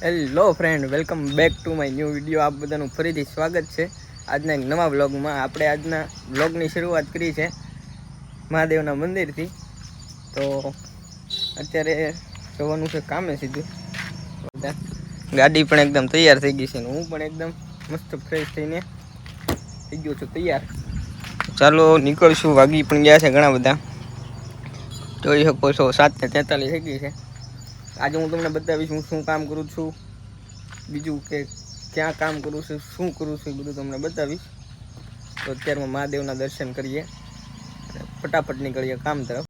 Hello friend, welcome back to my new video. આપ બધાનું ફરીથી સ્વાગત છે આજના એક નવા વ્લોગમાં. આપણે આજના વ્લોગની શરૂઆત કરી છે મહાદેવના મંદિરથી. તો અત્યારે જવાનું છે કામે સીધું. ગાડી પણ એકદમ તૈયાર થઈ ગઈ છે ને હું પણ એકદમ મસ્ત ફ્રેશ થઈને થઈ ગયો છું તૈયાર. ચાલો નીકળશું. વાગી પણ ગયા છે ઘણા બધા, જોઈ શકો છો 7:43 થઈ ગઈ છે. આજે હું તમને બતાવીશ હું શું કામ કરું છું, બીજું કે ક્યાં કામ કરું છું, શું કરું છું, એ બધું તમને બતાવીશ. તો અત્યારમાં મહાદેવના દર્શન કરીએ અને ફટાફટ નીકળીએ કામ તરફ.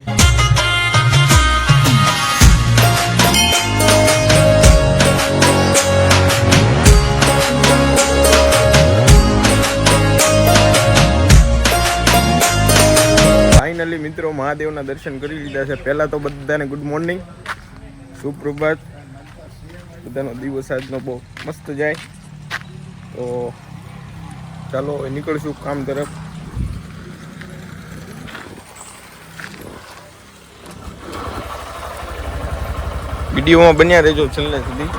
ફાઇનલી મિત્રો મહાદેવના દર્શન કરી લીધા છે. પહેલાં તો બધાને ગુડ મોર્નિંગ, સુપ્રભાત. બધાનો દિવસ આજનો બહુ મસ્ત જાય. તો ચાલો નીકળશું કામ તરફ. વિડીયોમાં બન્યા રહેજો છેલ્લે સુધી.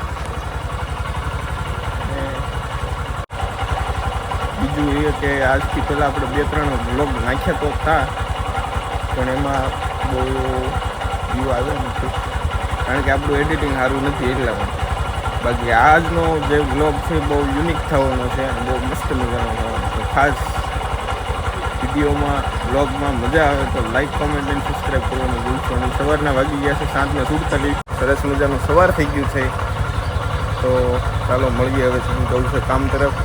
બીજું એ કે આજથી પહેલાં આપણે 2-3 વ્લોગ નાખ્યા તો હતા, પણ એમાં બહુ વ્યૂ આવ્યો નથી, કારણ કે આપણું એડિટિંગ સારું નથી એટલા માટે. બાકી આજનો જે વ્લોગ છે બહુ યુનિક થવાનો છે અને બહુ મસ્ત મજાનો થવાનો છે. ખાસ વિડીયોમાં વ્લોગમાં મજા આવે તો લાઈક, કોમેન્ટ અને સબસ્ક્રાઈબ કરવાનું ભૂલશો નહીં. સવારના વાગી ગયા છે 7:47. સરસ મજાનું સવાર થઈ ગયું છે. તો ચાલો મળીએ હવે. હું જવું છે કામ તરફ.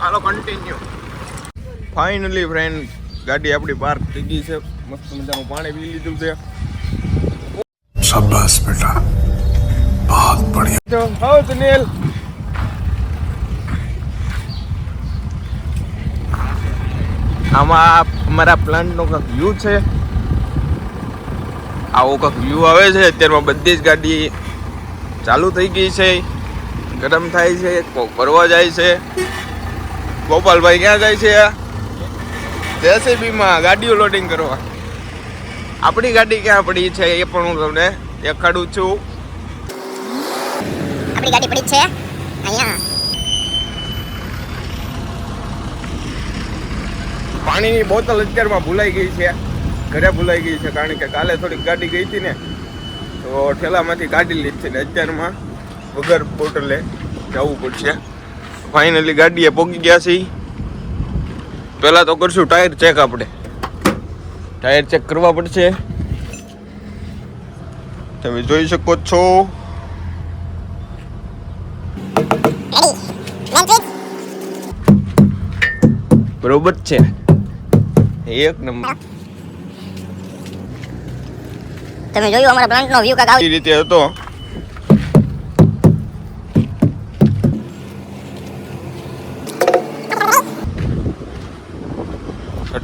ચાલો કન્ટિન્યુ. ફાઇનલી ફ્રેન્ડ, ગાડી આપણી પાર્ક થઈ ગઈ છે. મસ્ત મજાનું પાણી પી લીધું છે. શાબાશ બેટા, બહુત બઢિયા. હાઉ સુનિલ, આમાં અમારા પ્લાન્ટનો કંઈક વ્યૂ છે. આવો કંઈક વ્યૂ આવે છે. અત્યારમાં બધી જ ગાડી ચાલુ થઈ ગઈ છે, ગરમ થાય છે, કોક ભરવા જાય છે. ગોપાલભાઈ ક્યાં જાય છે? જેસીબીમાં ગાડીઓ લોડિંગ કરવા. આપણી ગાડી ક્યાં પડી છે એ પણ હું તમને દેખાડું છું. આપણી ગાડી પડી છે અહીંયા. પાણીની બોટલ અત્યારમાં ભૂલાઈ ગઈ છે, ઘરે ભૂલાઈ ગઈ છે, કારણ કે કાલે થોડીક ગાડી ગઈ હતી ને તો ઠેલામાંથી કાઢી લીધી છે ને અત્યારમાં વગર બોટલે જવું પડશે. ફાઇનલી ગાડીએ પહોંચી ગયા છે. પહેલાં તો કરશું ટાયર ચેક. આપણે ટાયર ચેક કરવા પડશે. તમે જોઈ શકો છો. બરોબર છે, એક નંબર. તમે જોયું અમારા પ્લાન્ટનો વ્યૂ કાક આવી રીતે હતો.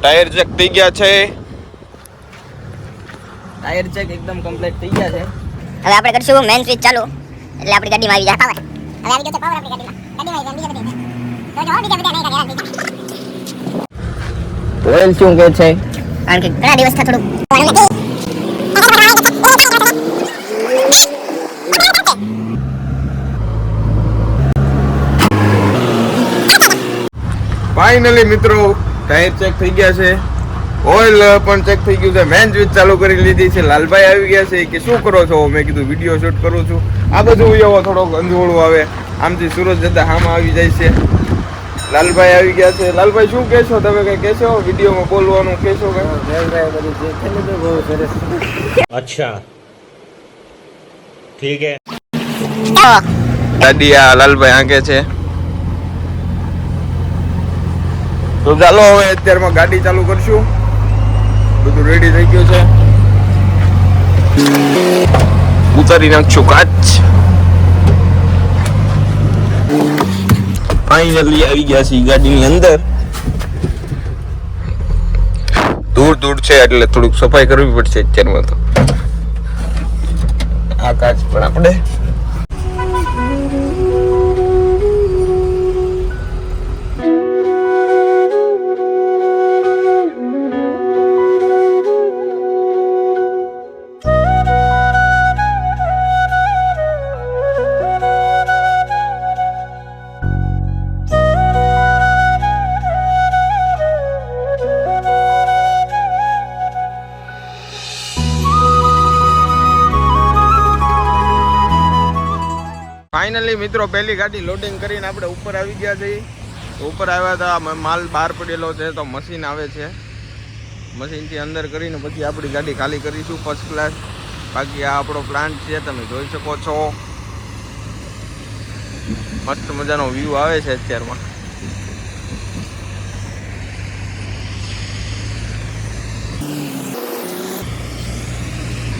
ટાયર ચેક થઈ ગયા છે. ટાયર ચેક એકદમ કમ્પ્લીટ થઈ ગયા છે. હવે આપણે કરશું મેન સ્વિચ ચાલુ, એટલે આપણી ગાડીમાં આવી જાય પાવર. હવે આવી ગયો છે પાવર આપણી ગાડીમાં. ગાડીમાં આવી જાય બીજા બધા. ઓઇલ શું કે છે? કારણ કે ઘણા દિવસથી થોડું ફાઇનલી મિત્રો ટાયર ચેક થઈ ગયા છે, ઓઇલ પણ ચેક થઈ ગયું છે, મેન સ્વિચ ચાલુ કરી લીધી છે. લાલભાઈ આવી ગયા છે કે શું કરો છો? મેં કીધું વિડીયો શૂટ કરું છું. આ બધું એવો થોડોક અંજોળું આવે. આમથી સુરત જતા હામાં આવી જાય છે. લાલભાઈ આવી ગયા છે. લાલભાઈ શું કહેશો? તમે કઈ કહેશો? વિડીયોમાં બોલવાનું કહેશો? अच्छा ठीक है. ગાડી આ લાલભાઈ આંકે છે. તો ચાલો હવે અત્યારમાં ગાડી ચાલુ કરશું. બધું રેડી થઈ ગયું છે. ઉતારી નાખશું કાચ. ફાઇનલી આવી ગયા છે ગાડીની અંદર. દૂર છે એટલે થોડુંક સફાઈ કરવી પડશે અત્યારમાં તો. આ કાચ પણ આપણે ફાઇનલી મિત્રો પહેલી ગાડી લોડિંગ કરીને આપણે ઉપર આવી ગયા છીએ. ઉપર આવ્યા હતા, માલ બહાર પડેલો છે તો મશીન આવે છે. મશીનથી અંદર કરીને પછી આપણી ગાડી ખાલી કરીશું ફર્સ્ટ ક્લાસ. બાકી આ આપણો પ્લાન્ટ છે, તમે જોઈ શકો છો. મસ્ત મજાનો વ્યૂ આવે છે અત્યારમાં.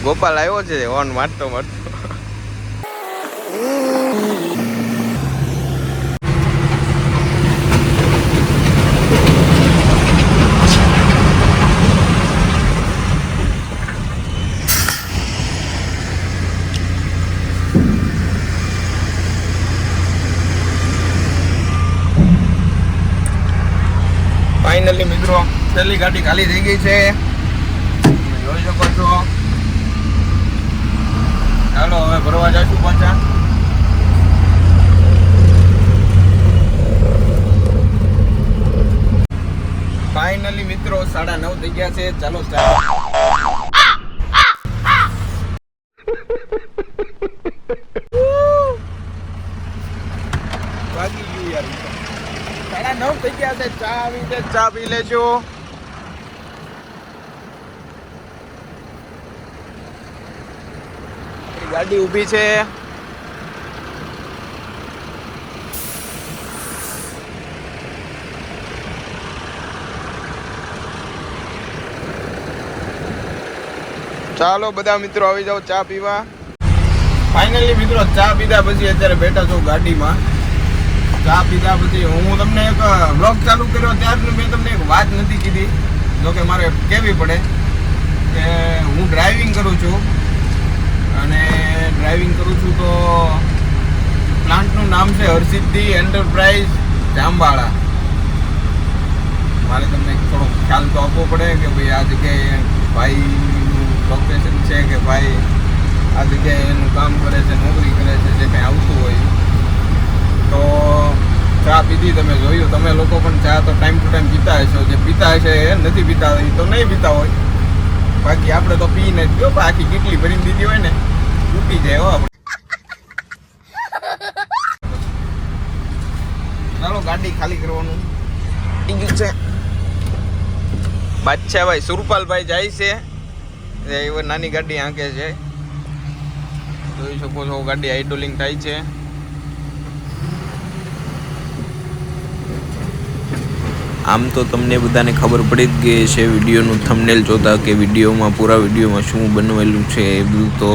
ગોપાલ આવ્યો છે હોર્ન મારતો મારતો. ફાઇનલી મિત્રો છેલ્લી ગાડી ખાલી થઈ ગઈ છે, તમે જોઈ શકો છો. ચાલો હવે ભરવા જઈશું પાછા. ફાઇનલી મિત્રો 9:30 થઈ ગયા છે. ચાલો બાકી ગયું યાર. 9:30 થઈ ગયા છે. ચા આવી છે, ચા પી લેજો. ગાડી ઊભી છે. ચાલો બધા મિત્રો આવી જાઓ ચા પીવા. ફાઇનલી મિત્રો ચા પીધા પછી અત્યારે બેઠા છો ગાડીમાં. ચા પીધા પછી હું તમને એક વ્લોગ ચાલુ કર્યો ત્યારનું મેં તમને એક વાત નથી કીધી, જો કે મારે કહેવી પડે કે હું ડ્રાઇવિંગ કરું છું. અને ડ્રાઇવિંગ કરું છું તો પ્લાન્ટનું નામ છે હરસિદ્ધિ એન્ટરપ્રાઇઝ જામવાળા. મારે તમને થોડો ખ્યાલ તો આપવો પડે કે ભાઈ આ જગ્યાએ ભાઈનું લોકેશન છે, કે ભાઈ આ જગ્યાએ એનું કામ કરે છે, નોકરી કરે છે, જે કંઈ આવતું હોય. તો ચા પીધી, તમે જોયું. તમે લોકો પણ ચા તો ટાઈમ ટુ ટાઈમ પીતા હશો. જે પીતા હશે એ નથી પીતા હોય તો નહીં પીતા હોય. બાકી આપણે તો પીને જ ગયો. આખી કેટલી ભરીને દીધી હોય ને તૂટી જાય હો આપણે. ચાલો ગાડી ખાલી કરવાનું થઈ ગયું છે. બાદશાહભાઈ સુરપાલભાઈ જાય છે, એ નાની ગાડી આંકે છે. જોઈ શકો છો ગાડી આઇડોલિંગ થાય છે. આમ તો તમને બધાને ખબર પડી જ ગઈ છે વિડીયોનું થંબનેલ જોતા કે વિડીયોમાં પૂરા વિડીયોમાં શું બનવેલું છે. એ બધું તો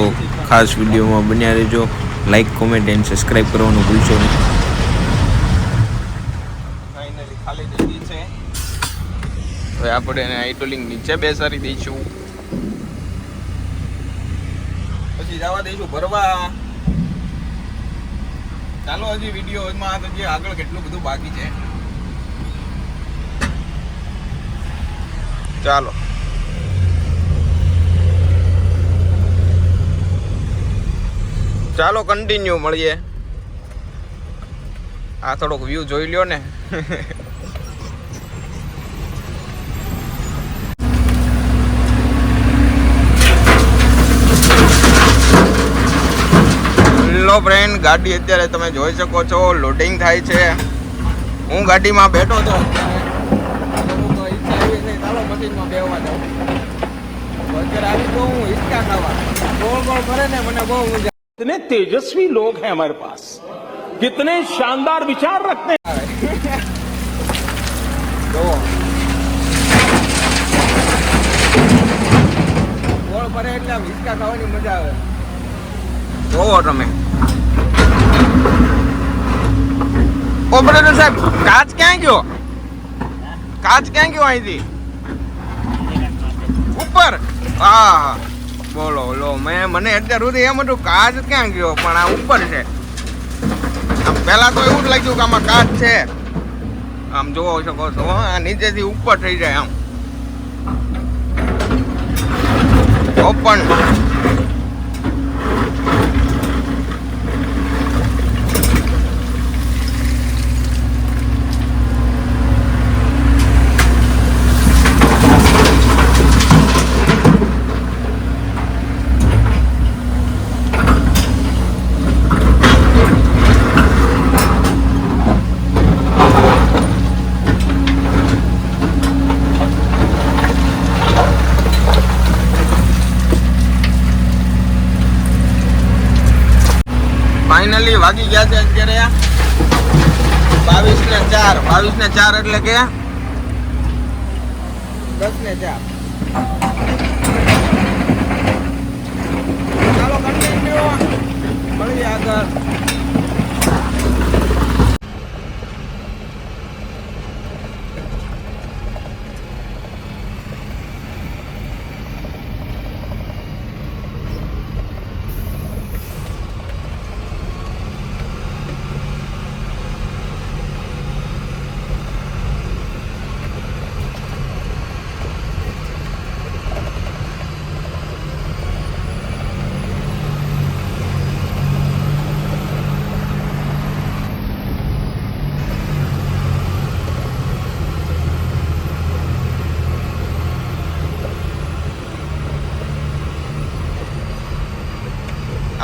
ખાસ વિડીયોમાં બન્યા રહેજો. લાઈક, કોમેન્ટ એન્ડ સબસ્ક્રાઈબ કરવાનું ભૂલશો નહીં. ફાઇનલી ખાલી થઈ ગઈ છે. હવે આપણે એને આઇડોલિંગ નીચે બેસાડી દઈશું, પછી જવા દઈશું ભરવા. ચાલો હજી વિડીયોમાં તો જે આગળ કેટલું બધું બાકી છે. ચાલો ચાલો કન્ટિન્યુ મળીએ. આ થોડોક વ્યૂ જોઈ લ્યો ને. હેલો ફ્રેન્ડ, ગાડી અત્યારે તમે જોઈ શકો છો લોડિંગ થાય છે. હું ગાડીમાં બેઠો હતો. મશીનમાં બેહવા જાઉં અત્યારે આવી તો હું હિંચકા ખાવા ગોળ ગોળ ફરે ને મને બહુ મજા. कितने तेजस्वी लोग हैं हमारे पास, कितने शानदार विचार रखते हैं. તો ગોળ ફરે એટલે આમ હિંચકા ખાવાની મજા આવે. જોવો તમે ઓપરેટર સાહેબ કાચ ક્યાં ગયો? કાચ ક્યાં ગયો અહીંથી? ઉપર. હા બોલો લો, મને અત્યાર સુધી એમ હતું કાચ ક્યાં ગયો, પણ આ ઉપર છે. આમ પહેલા તો એવું જ લાગ્યું કે આમાં કાચ છે. આમ જોવો શકો છો, આ નીચેથી ઉપર થઈ જાય આમ ઓપન. ફાઇનલી વાગી ગયા છે અત્યારે 22:04. 22:04 એટલે કે 10:04. ચાલો કન્ટિન્યુ મળીએ આગળ.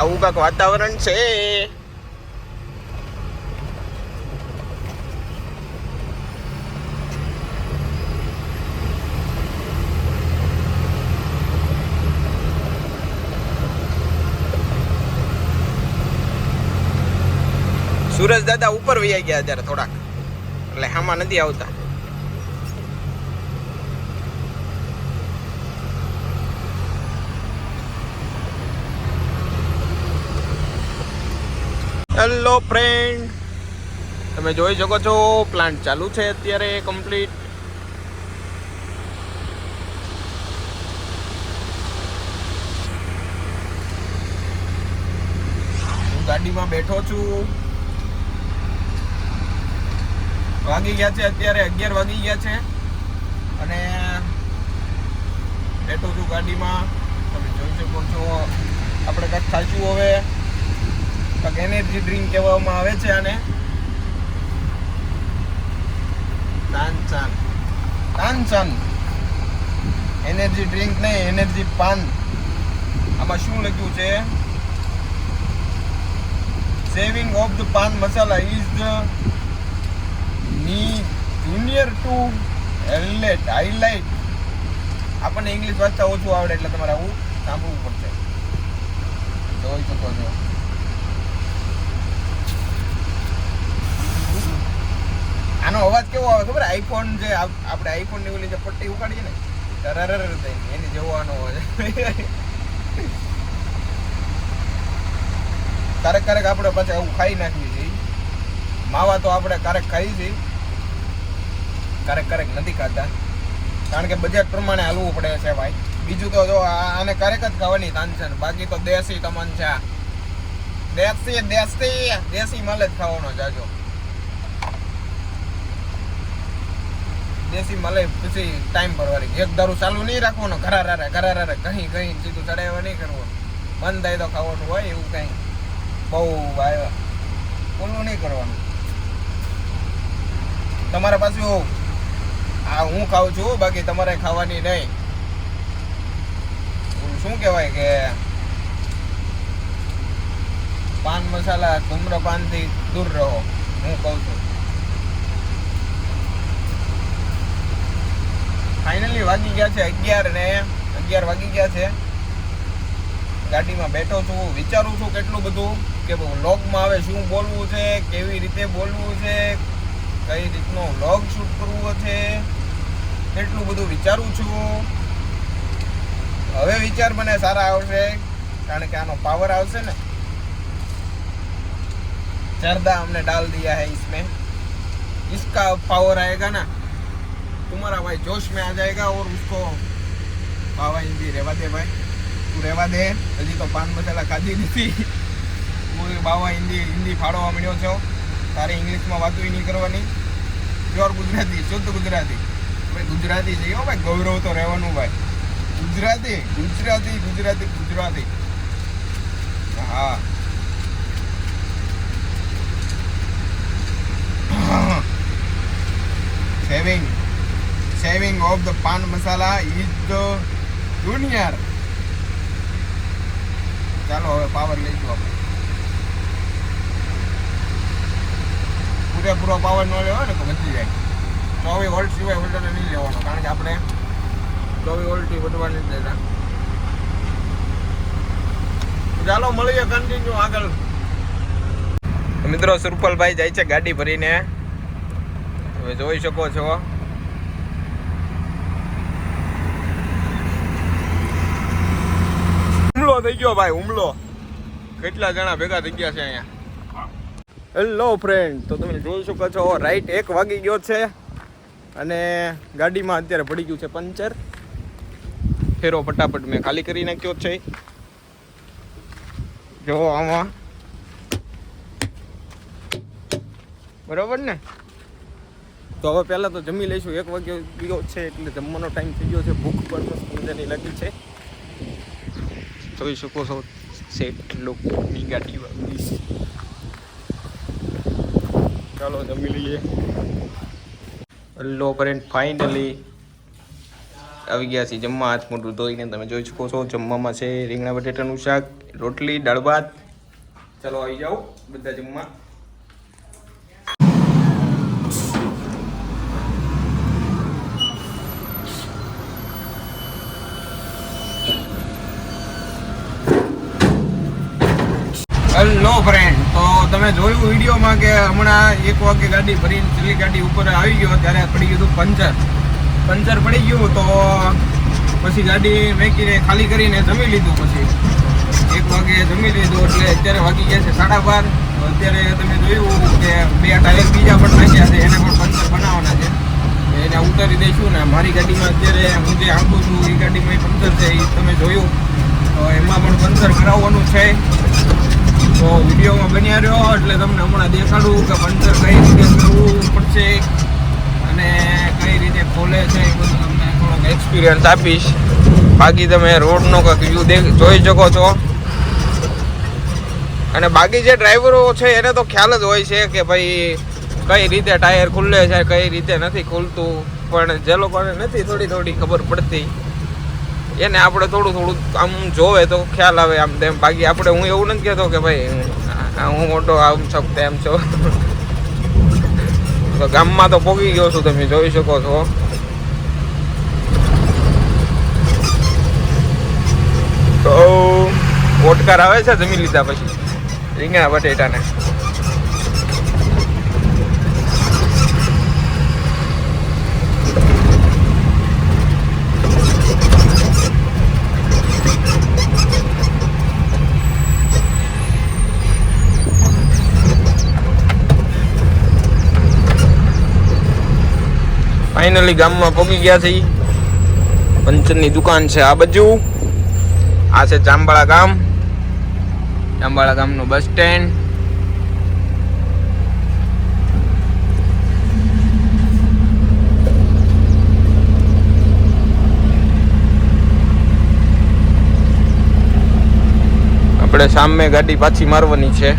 આવું કાંક વાતાવરણ છે. સુરજ દાદા ઉપર વહી ગયા અત્યારે થોડાક, એટલે આમાં નથી આવતા. હેલો ફ્રેન્ડ, તમે જોઈ શકો છો પ્લાન્ટ ચાલુ છે અત્યારે કમ્પ્લીટ. હું ગાડીમાં બેઠો છું. વાગી ગયા છે અત્યારે 11 વાગી ગયા છે અને બેઠો છું ગાડીમાં. તમે જોઈ શકો છો આપણે કંઈક ખાશું હવે. એનર્જી ડ્રિંક કહેવામાં આવે છે આને. તાનચાન એનર્જી ડ્રિંક નહીં, એનર્જી પાન. આમાં શું લખ્યું છે? Saving of the paan masala is the junior to highlight. આપણને ઇંગ્લિશ વાંચતા ઓછું આવડે એટલે તમારે આવું સાંભળવું પડશે. જોઈ શકો છો. આનો અવાજ કેવો આવે ખબર? આઈફોન જે આપણે આઈફોન ની ઓલી જે પટ્ટી ઉકાડીએ ને ટરરર એની જેવો આનો અવાજ. ક્યારેક આપણે પાછા એવું ખાઈ નાખવી જોઈએ. માવા તો આપણે ક્યારેક ખાઈ છીએ, ક્યારેક નથી ખાતા, કારણ કે બજેટ પ્રમાણે હાલવું પડે છે ભાઈ. બીજું તો જો આને ક્યારેક જ ખાવાની તાનસન, બાકી તો દેશી તમંચા, દેશી માલ જ ખાવાનો જાજો. દેશી મલાઈ પછી ટાઈમ પરવારી. એક દારૂ ચાલુ નહીં રાખવાનો, ઘરારે કहीं સીધું ચડાવવા નહીં કરવાનું. મન થાય તો ખાવાનું હોય, એવું કઈ બહુ ઓલું નહીં કરવાનું. તમારા પાછું આ હું ખાઉં છું, બાકી તમારે ખાવાની નહીં. શું કહેવાય કે પાન મસાલા ધૂમ્રપાન થી દૂર રહો, હું કહું છું. ફાઇનલી વાગી ગયા છે 11 વાગી ગયા છે. ગાડીમાં બેઠો છું, વિચારું છું કેટલું બધું કે વ્લોગમાં હવે શું બોલવું છે, કેવી રીતે બોલવું છે, કઈ રીતનો વ્લોગ શૂટ કરવો છે, એટલું બધું વિચારું છું. હવે વિચાર મને સારા આવશે, કારણ કે આનો પાવર આવશે ને. જરદા हमने डाल दिया है इसमें, इसका पावर आएगा ना तुम्हारा भाई जोश में आ जाएगा और उसको बाबा हिंदी रेवा दे भाई तू रेवा दे हजी तो पान मसाला खाधी नहीं बाबा हिंदी फाड़वा મળ્યો છો તારે ઇંગ્લિશમાં વાતો નહીં કરવાની પ્યોર ગુજરાતી શુદ્ધ ગુજરાતી ભાઈ ગુજરાતી છે ભાઈ ગૌરવ તો રહેવાનું ભાઈ ગુજરાતી ગુજરાતી ગુજરાતી ગુજરાતી હા saving of the pan masala is the junior ચાલો હવે પાવર લઈશું આપણે પૂરેપૂરો પાવર ન લેવો ને તો બચી જાય 24 વોલ્ટ સિવાય વધારે નહીં લેવાનો કારણ કે આપણે 24 વોલ્ટથી વધવા નથી દેતા ચાલો મળીએ કન્ટિન્યુ આગળ મિત્રો સુરપલભાઈ જાય છે ગાડી ભરીને હવે જોઈ શકો છો હુમલો થઈ ગયો ભાઈ હુમલો કેટલા જણા ભેગા થઈ ગયા છે અહીંયા હેલો ફ્રેન્ડ તો તમે જોઈ શકો છો રાઈટ 1 વાગી ગયો છે અને ગાડીમાં અત્યારે પડી ગયું છે પંચર ફેરો ફટાફટ મેં ખાલી કરી નાખ્યો છે જો આમાં બરાબર ને તો હવે પહેલાં તો જમી લઈશું 1 વાગ્યો ગયો છે એટલે જમવાનો ટાઈમ થઈ ગયો છે ભૂખ પણ મસ્ત મજાની લાગી છે જોઈ શકો છો સેટ લોકોની ગાડી વાગી ચાલો જમી લઈએ હેલો ફ્રેન્ડ ફાઇનલી આવી ગયા છે જમવા હાથ મોઢું ધોઈને તમે જોઈ શકો છો જમવામાં છે રીંગણા બટેટાનું શાક રોટલી દાળ ભાત ચાલો આવી જાઓ બધા જમવા હેલો ફ્રેન્ડ તો તમે જોયું વિડીયોમાં કે હમણાં 1 વાગે ગાડી ભરીને છેલ્લી ગાડી ઉપર આવી ગયો ત્યારે પડી ગયું પંચર પડી ગયું તો પછી ગાડી મેકીને ખાલી કરીને જમી લીધું પછી 1 વાગે જમી લીધું એટલે અત્યારે વાગી ગયા છે 12:30 અત્યારે તમે જોયું કે 2 ટાયર બીજા પણ નાખ્યા છે એને પણ પંચર બનાવવાના છે એને ઉતારી દઈશું ને મારી ગાડીમાં અત્યારે હું જે આંકું છું એ ગાડીમાં પંચર છે એ તમે જોયું તો એમાં પણ પંચર કરાવવાનું છે તો વિડીયોમાં બન્યા રહ્યો એટલે તમને હમણાં દેખાડું કે પંચર કઈ રીતે કરવું પડશે અને કઈ રીતે ખોલે છે એ બધું તમને થોડોક એક્સપિરિયન્સ આપીશ બાકી તમે રોડનો કંઈક વ્યૂ જોઈ શકો છો અને બાકી જે ડ્રાઈવરો છે એને તો ખ્યાલ જ હોય છે કે ભાઈ કઈ રીતે ટાયર ખુલે છે કઈ રીતે નથી ખુલતું પણ જે લોકોને નથી થોડી ખબર પડતી એને આપણે થોડું આમ જોવે તો ખ્યાલ આવે આમ તેમ બાકી આપણે હું એવું નથી કહેતો કે ભાઈ હું મોટો આમ છો તેમ છો તો ગામમાં તો પોગી ગયો છું તમે જોઈ શકો છો તો ઓટકાર આવે છે જમી લીધા પછી રીંગણા બટેટાને ફાઇનલી ગામમાં પહોંચી ગયા છે પંચરની દુકાન છે આ બાજુ આ છે જાંબાળા ગામનું બસ સ્ટેન્ડ આપણે સામે ગાડી પાછી મારવાની છે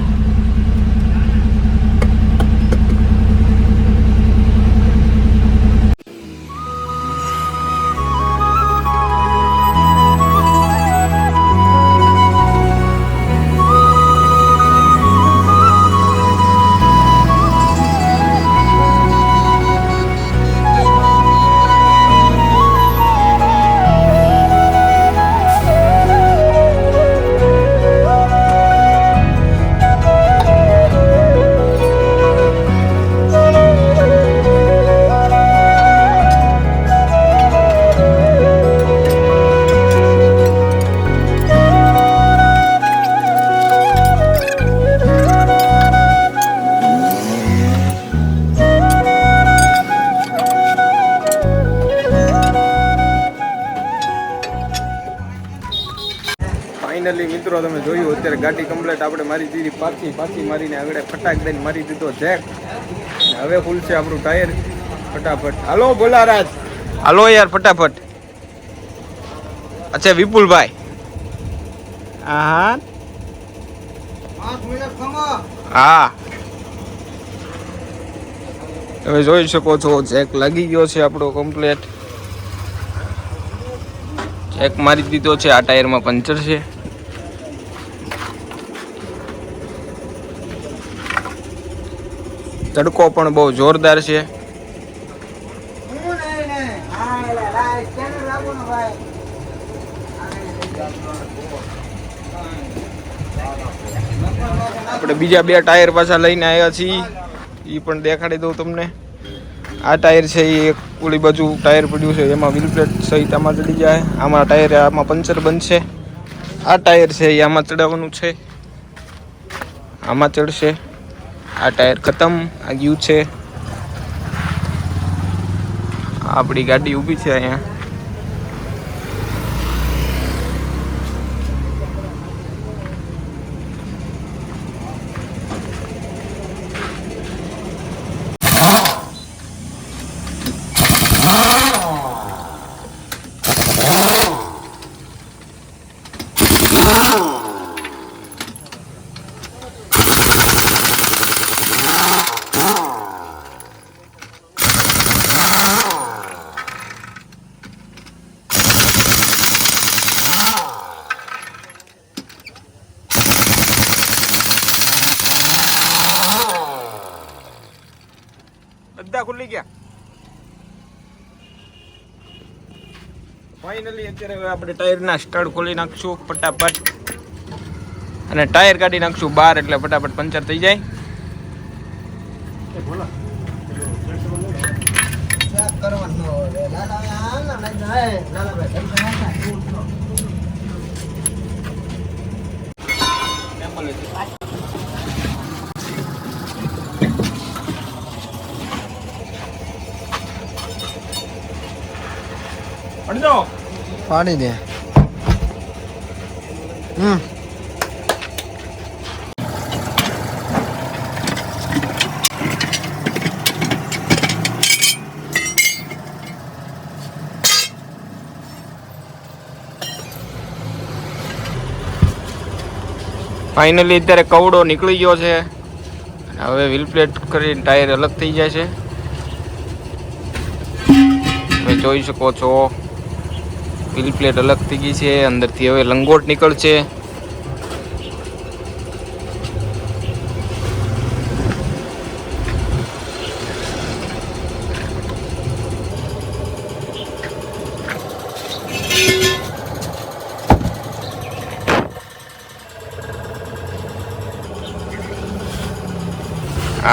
ફાઇનલી મિત્રો તમે જોયું અત્યારે ગાડી કમ્પ્લેટ આપણે મારી દીધી પાછી મારીને આગળ ફટાક દઈને મારી દીધો જેક. હવે ફૂલ છે આપણું ટાયર ફટાફટ. હાલો બોલારાજ, હાલો યાર ફટાફટ. અચ્છા વિપુલભાઈ, હા હા તમે જોઈ શકો છો જેક લાગી ગયો છે આપણો કમ્પ્લેટ. ચેક મારી દીધો છે. આ ટાયરમાં પંચર છે. તડકો પણ બહુ જોરદાર છે. આપણે બીજા 2 ટાયર પાછા લઈને આવ્યા છીએ, એ પણ દેખાડી દઉં તમને. આ ટાયર છે એ એક ઓલી બાજુ ટાયર પડ્યું છે, એમાં વ્હીલ પ્લેટ સહિત આમાં ચડી જાય. આમાં ટાયર આમાં પંચર બનશે. આ ટાયર છે એ આમાં ચડાવવાનું છે, આમાં ચડશે. આ ટાયર ખતમ, આ ગયું છે. આપણી ગાડી ઊભી છે અહીંયા. બધા ખુલી ગયા. ફાઇનલી અત્યારે હવે આપણે ટાયરના સ્ટડ ખોલી નાખશું ફટાફટ, અને ટાયર કાઢી નાખશું બહાર, એટલે ફટાફટ પંચર થઈ જાય. પાણી દે. ફાઇનલી અત્યારે કવડો નીકળી ગયો છે. હવે વ્હીલ પ્લેટ કરીને ટાયર અલગ થઈ જાય છે. તમે જોઈ શકો છો વ્હીલ પ્લેટ અલગ થઈ ગઈ છે. અંદરથી હવે લંગોટ નીકળશે.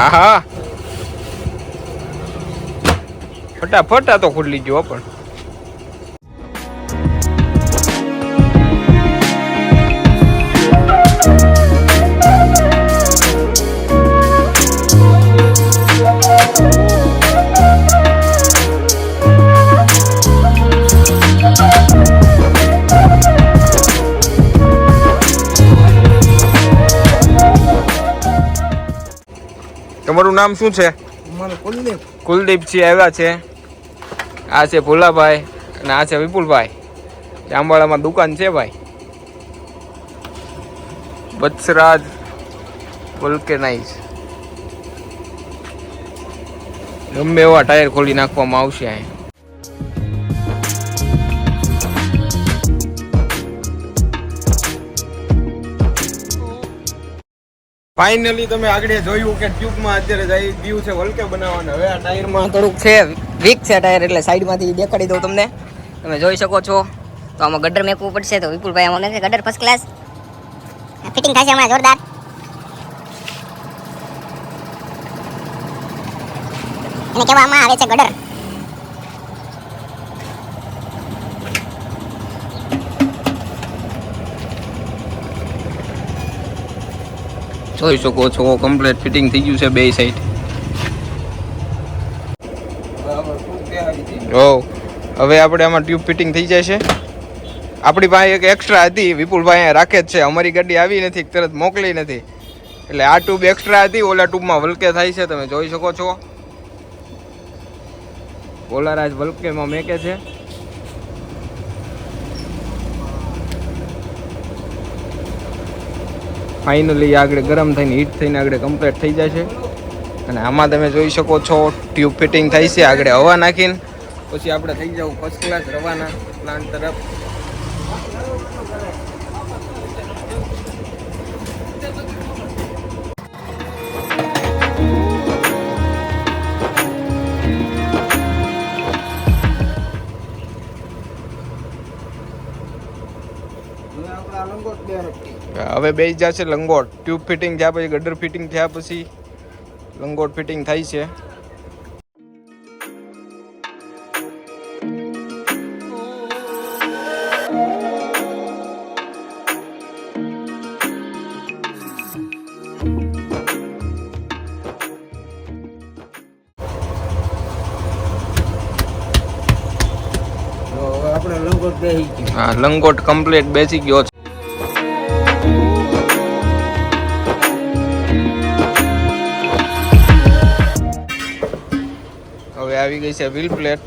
આહા ફટાફટ આ તો ખુલ્લી ગયો પણ. તમારું નામ શું છે? કુલદીપ છે. આવ્યા છે. આ છે ભોલાભાઈ અને આ છે વિપુલભાઈ. જાંબાળામાં દુકાન છે ભાઈ. વત્સરાજ વલ્કેનાઇઝ. ગમે એવા ટાયર ખોલી નાખવામાં આવશે અહીં. ફાઇનલી તમે આગળ જોયું કે ટ્યુબમાં અત્યારે જઈ ગયું છે વલ્કે બનાવવાનું. હવે આ ટાયરમાં થોડુંક છે વીક છે ટાયર, એટલે સાઈડમાંથી દેખાડી દઉં તમને. તમે જોઈ શકો છો. તો આમાં ગટર મેકવું પડશે. તો વિપુલભાઈ આમાં નથી ગટર ફર્સ્ટ ક્લાસ ફિટિંગ થશે હમણાં જોરદાર. એને કહેવામાં આવે છે ગટર. જોઈ શકો છો કમ્પ્લીટ ફિટિંગ થઈ ગયું છે બે સાઈડ. હવે આપણે આમાં ટ્યુબ ફિટિંગ થઈ જાય છે. આપણી પાસે એક એક્સ્ટ્રા હતી, વિપુલભાઈ અહીંયા રાખે જ છે. અમારી ગાડી આવી નથી, તરત મોકલી નથી, એટલે આ ટ્યુબ એક્સ્ટ્રા હતી. ઓલા ટ્યુબમાં વલકે થાય છે, તમે જોઈ શકો છો. પોલારાજ વલકેમાં મેકે છે. ફાઇનલી આગળ ગરમ થઈને હીટ થઈને આગળ કમ્પ્લીટ થઈ જાય છે. અને આમાં તમે જોઈ શકો છો ટ્યુબ ફિટિંગ થાય છે. આગળ હવા નાખીને પછી આપણે થઈ જવું ફર્સ્ટ ક્લાસ રવાના પ્લાન્ટ તરફ. હવે બે જશે લંગોટ. ટ્યુબ ફિટિંગ થયા પછી ગટર ફિટિંગ થયા પછી લંગોટ ફિટિંગ થાય છે. આપણે લંગોટ બેસી ગયો. હા, લંગોટ કમ્પ્લીટ બેસી ગયો છે. હવે આવી ગઈ છે વ્હીલ પ્લેટ.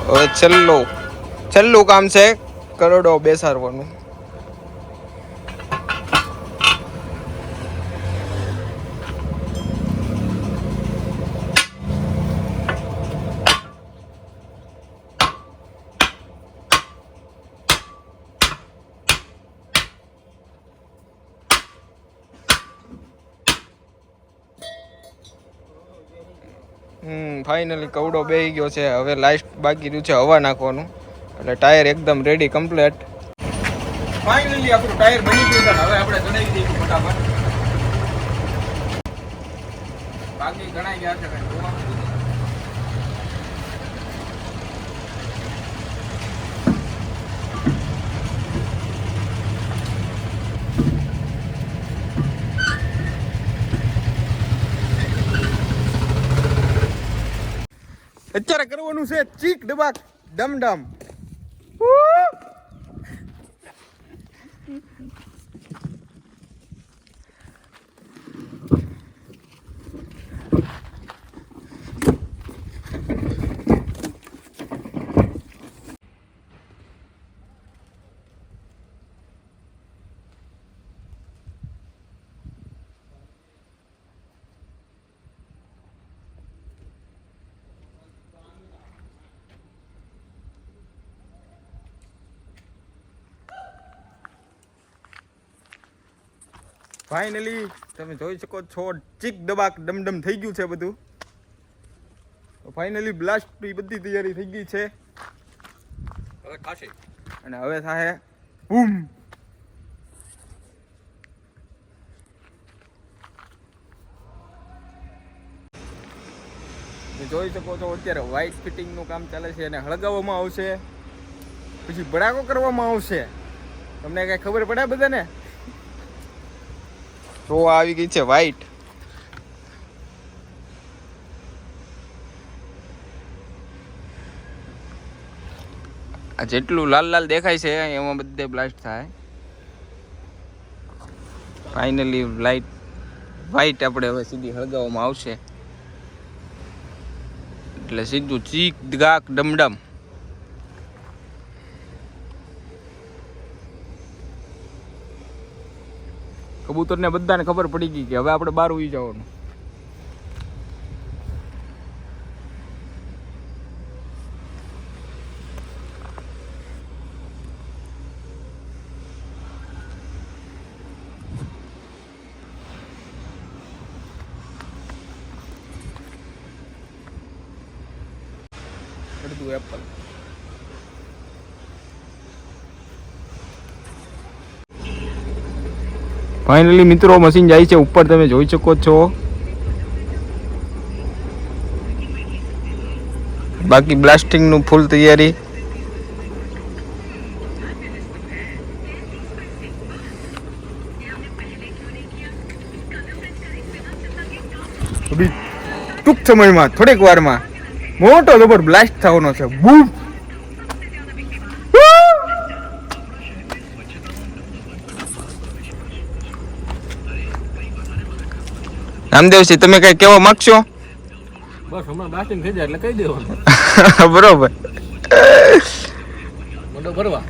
હવે છેલ્લું કામ છે કરોડો બેસાડવાનું. ફાઇનલી કવડો બેસી ગયો છે. હવે લાસ્ટ બાકી રહ્યું છે હવા નાખવાનું, એટલે ટાયર એકદમ રેડી કમ્પ્લીટ. ફાઇનલી આપણું ટાયર બની ગયું છે. હવે આપણે ગણાવી દઈશું ફટાફટ. બાકી ગણાઈ ગયા છે. અત્યારે કરવાનું છે ચીક ડબાક ડમ. ફાઇનલી તમે જોઈ શકો છો ચીક ડબાક ડમડમ થઈ ગયું છે બધું. ફાઇનલી બ્લાસ્ટ બધી તૈયારી થઈ ગઈ છે. હવે ખાશે અને હવે થાય બૂમ. જોઈ શકો છો અત્યારે વ્હાઇટ ફિટિંગનું કામ ચાલે છે અને હળગાવવામાં આવશે, પછી ભડાકો કરવામાં આવશે. તમને કઈ ખબર પડે બધાને? તો આવી ગઈ છે વ્હાઈટ. આ જેટલું લાલ લાલ દેખાય છે એમાં બધે બ્લાસ્ટ થાય. ફાઇનલી લાઈટ વ્હાઈટ આપણે હવે સીધી હળગાવવામાં આવશે, એટલે સીધું ચીક ગાક ડમડમ. કબૂતરને બધાને ખબર પડી ગઈ કે હવે આપણે બહાર ઉઈ જવાનું. અડધું એપલ. ફાઇનલી મિત્રો મશીન જાય છે ઉપર, તમે જોઈ શકો છો. બાકી બ્લાસ્ટિંગ નું ફૂલ તૈયારી. ટૂંક સમયમાં થોડીક વારમાં મોટો જબર બ્લાસ્ટ થવાનો છે. બૂમ. રામદેવસિંહ, તમે કઈ કહેવા માંગશો? બસ હમણાં બ્લાસ્ટિંગ થઈ જાય એટલે કહી દેવાનું. બરોબર. મોટો ભરવા.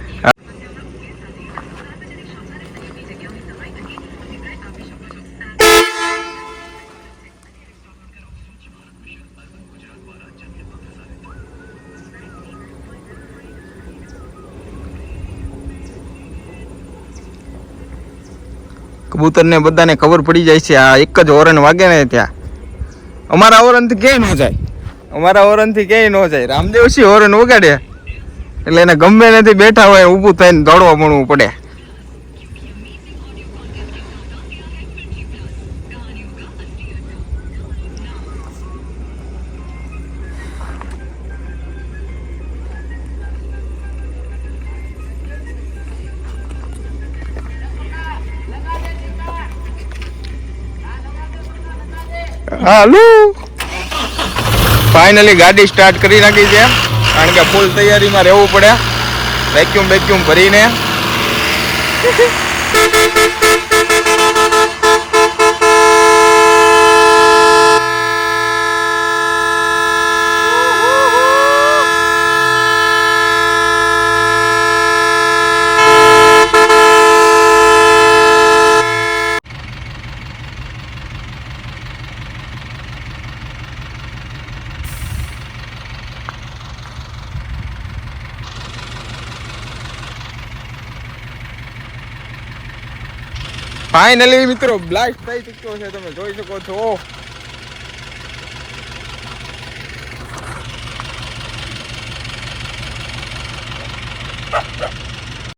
કબૂતર ને બધાને ખબર પડી જાય છે આ એક જ હોરન વાગે ને ત્યાં. અમારા હોરન થી ક્યાંય ન જાય, અમારા હોરન થી ક્યાંય ન જાય. રામદેવસિંહ હોરન વગાડે એટલે એને ગમે નથી બેઠા હોય ઊભું થઈને દોડવા મળવું પડે. હાલો, ફાઇનલી ગાડી સ્ટાર્ટ કરી નાખી છે, કારણ કે ફૂલ તૈયારીમાં રહેવું પડે વેક્યુમ ભરીને. ફાઇનલી મિત્રો બ્લાસ્ટ થઈ ચૂક્યો છે, તમે જોઈ શકો છો.